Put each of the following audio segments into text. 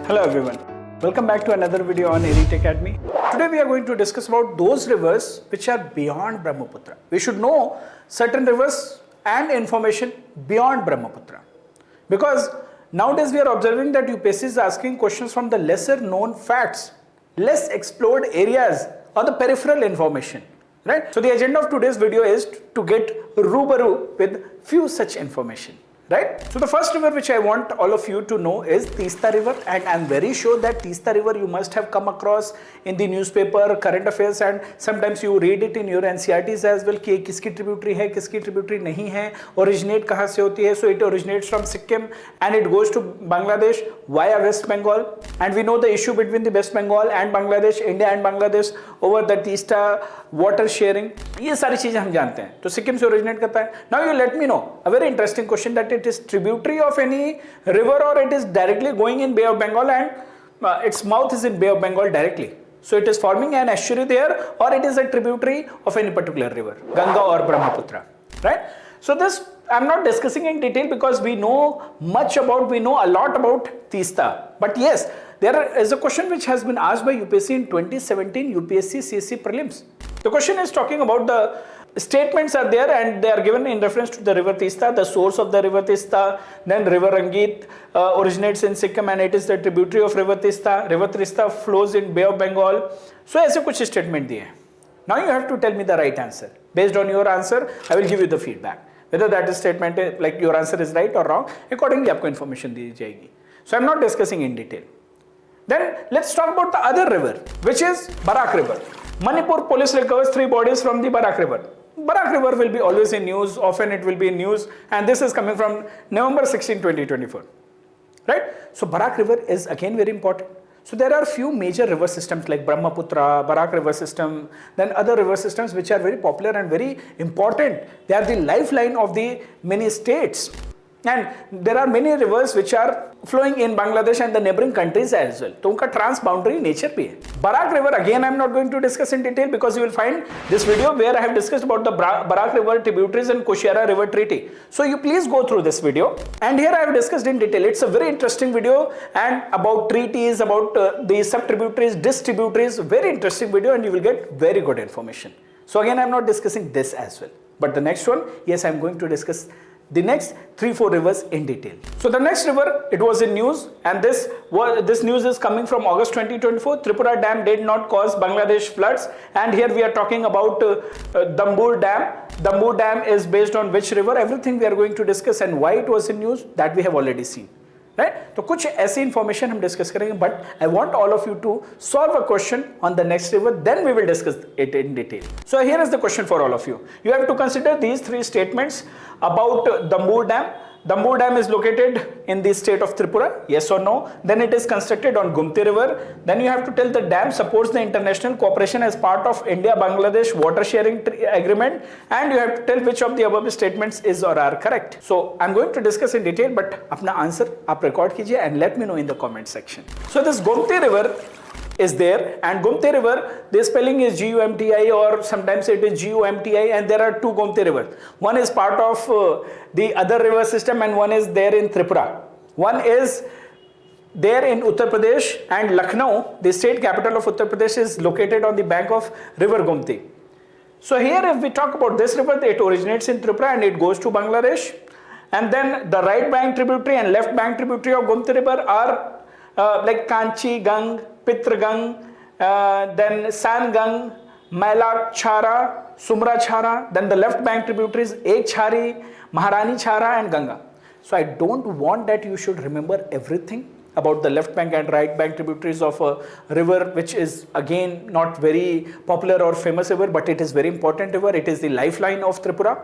Hello everyone, welcome back to another video on Elite Academy. Today we are going to discuss about those rivers which are beyond Brahmaputra. We should know certain rivers and information beyond Brahmaputra. Because nowadays we are observing that UPSC is asking questions from the lesser known facts, less explored areas or the peripheral information. Right? So the agenda of today's video is to get rubaru with few such information. Right? So the first river which I want all of you to know is Tista River, and I'm very sure that Tista River you must have come across in the newspaper, current affairs, and sometimes you read it in your NCERTs as well कि किसकी tributary है, किसकी tributary नहीं है, originate कहाँ से होती है. So it originates from Sikkim and it goes to Bangladesh via West Bengal, and we know the issue between the West Bengal and Bangladesh, India and Bangladesh over the Tista water sharing. ये सारी चीजें हम जानते हैं. तो सिक्किम से originate करता है. Now you let me know a very interesting question that it is tributary of any river or it is directly going in Bay of Bengal and its mouth is in Bay of Bengal directly. So it is forming an estuary there, or it is a tributary of any particular river, Ganga or Brahmaputra, right? So this I'm not discussing in detail because we know a lot about Tista. But yes, there is a question which has been asked by UPSC in 2017 UPSC CSC prelims. The question is talking about the statements are there and they are given in reference to the river Tista, the source of the river Tista, then river Rangit originates in Sikkim and it is the tributary of river Tista. River Tista flows in Bay of Bengal. So ऐसे कुछ statement दिए. Now you have to tell me the right answer. Based on your answer, I will give you the feedback. Whether that statement is, like your answer is right or wrong, accordingly आपको information दी जाएगी. So I'm not discussing in detail. Then let's talk about the other river, which is Barak River. Manipur police recovers 3 bodies from the Barak River. Barak River will be always in news, often it will be in news, and this is coming from November 16, 2024. Right? So Barak River is again very important. So there are few major river systems like Brahmaputra, Barak River system, then other river systems which are very popular and very important. They are the lifeline of the many states. And there are many rivers which are flowing in Bangladesh and the neighboring countries as well. तो उनका trans-boundary nature भी है. Barak River again I am not going to discuss in detail because you will find this video where I have discussed about the Barak River tributaries and Kushiara River treaty. So you please go through this video. And here I have discussed in detail. It's a very interesting video and about treaties, about the sub-tributaries, distributaries. Very interesting video and you will get very good information. So again I am not discussing this as well. But the next one, yes, I am going to discuss the next 3-4 rivers in detail. So the next river, it was in news, and this news is coming from August 2024. Tripura Dam did not cause Bangladesh floods, and here we are talking about Dambur Dam. Dambur Dam is based on which river? Everything we are going to discuss and why it was in news, that we have already seen. Right? तो कुछ ऐसी information हम discuss करेंगे, but I want all of you to solve a question on the next river, then we will discuss it in detail. So here is the question for all of you. You have to consider these 3 statements about Dambur Dam. Dambur Dam is located in the state of Tripura, yes or no? Then it is constructed on Gumti River. Then you have to tell the dam supports the international cooperation as part of India-Bangladesh water sharing agreement, and you have to tell which of the above statements is or are correct. So I'm going to discuss in detail, but अपना answer आप record कीजिए and let me know in the comment section. So this Gumti River is there, and Gumti River, the spelling is G-U-M-T-I or sometimes it is G-O-M-T-I, and there are 2 Gumti rivers. One is part of the other river system and one is there in Tripura. One is there in Uttar Pradesh, and Lucknow, the state capital of Uttar Pradesh, is located on the bank of river Gumti. So here if we talk about this river, it originates in Tripura and it goes to Bangladesh, and then the right bank tributary and left bank tributary of Gumti River are like Kanchi Gang, Pitragang, then Sangang, Mailak Chhara, Sumra Chhara, then the left bank tributaries Ek Chhari, Maharani Chhara and Ganga. So I don't want that you should remember everything about the left bank and right bank tributaries of a river which is again not very popular or famous river, but it is very important river. It is the lifeline of Tripura.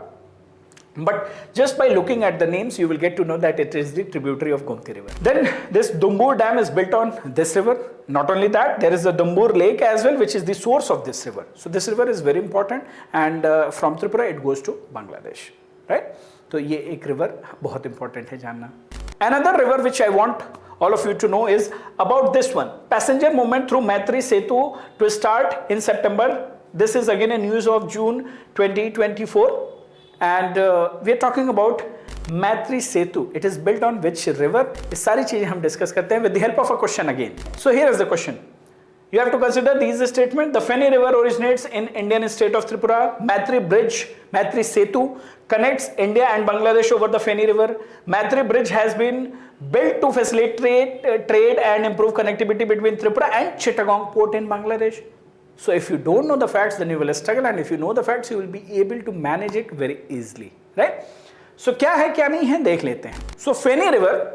But just by looking at the names, you will get to know that it is the tributary of Gumti River. Then this Dambur Dam is built on this river. Not only that, there is the Dambur Lake as well, which is the source of this river. So this river is very important, and from Tripura it goes to Bangladesh, right? So ये एक river बहुत important है जानना. Another river which I want all of you to know is about this one. Passenger movement through Maitri Setu to start in September. This is again a news of June 2024. And we are talking about Maitri Setu, it is built on which river? ये सारी चीजें हम discuss करते हैं with the help of a question again. So here is the question. You have to consider these statements. The Feni River originates in Indian state of Tripura. Matri Bridge, Matri Setu connects India and Bangladesh over the Feni River. Matri Bridge has been built to facilitate trade and improve connectivity between Tripura and Chittagong port in Bangladesh. So if you don't know the facts, then you will struggle, and if you know the facts, you will be able to manage it very easily, right? So क्या है क्या नहीं है देख लेते हैं. So Feni River,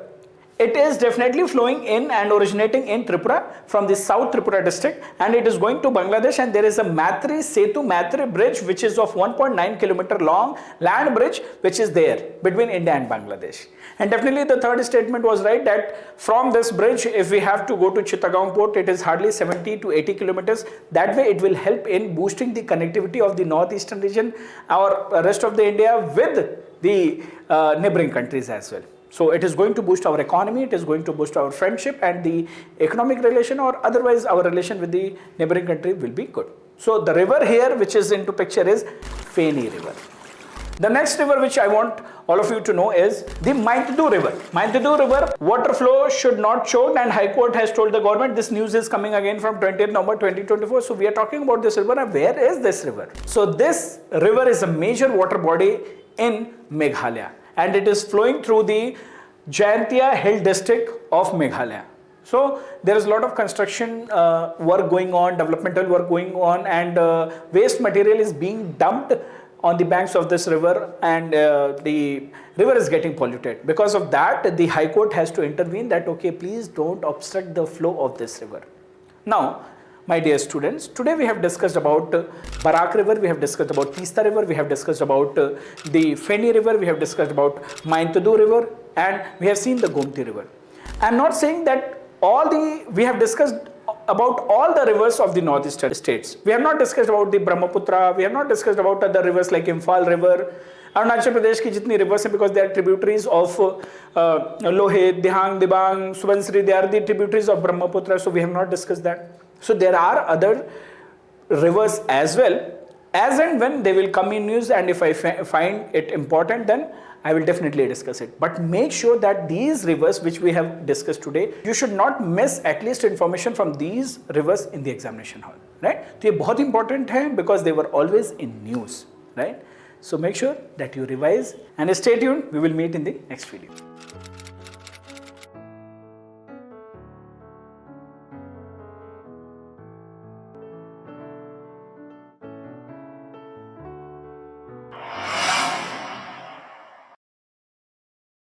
it is definitely flowing in and originating in Tripura from the South Tripura district, and it is going to Bangladesh, and there is a Matri Setu, Matri bridge, which is of 1.9 kilometer long land bridge, which is there between India and Bangladesh. And definitely the third statement was right, that from this bridge, if we have to go to Chittagong port, it is hardly 70 to 80 kilometers. That way it will help in boosting the connectivity of the northeastern region or rest of the India with the neighboring countries as well. So it is going to boost our economy, it is going to boost our friendship and the economic relation, or otherwise our relation with the neighboring country will be good. So the river here which is into picture is Feni River. The next river which I want all of you to know is the Madu River. Madu River water flow should not choke, and High Court has told the government. This news is coming again from 20th November 2024. So we are talking about this river. And where is this river? So this river is a major water body in Meghalaya, and it is flowing through the Jayantia Hill district of Meghalaya. So there is a lot of construction work going on, developmental work going on, and waste material is being dumped on the banks of this river, and the river is getting polluted. Because of that, the High Court has to intervene that, okay, please don't obstruct the flow of this river. Now, my dear students, today we have discussed about Barak River, we have discussed about Tista River, we have discussed about the Feni River, we have discussed about Madu River, and we have seen the Gomti River. I am not saying that we have discussed about all the rivers of the northeastern states. We have not discussed about the Brahmaputra, we have not discussed about other rivers like Imphal River, Arunachal Pradesh ki jitni rivers हैं, because they are tributaries of Lohit, Dihang, Dibang, Subansiri, they are the tributaries of Brahmaputra, so we have not discussed that. So there are other rivers as well, as and when they will come in news, and if I find it important, then I will definitely discuss it. But make sure that these rivers which we have discussed today, you should not miss at least information from these rivers in the examination hall, right? So ये बहुत important है because they were always in news, right? So make sure that you revise and stay tuned. We will meet in the next video.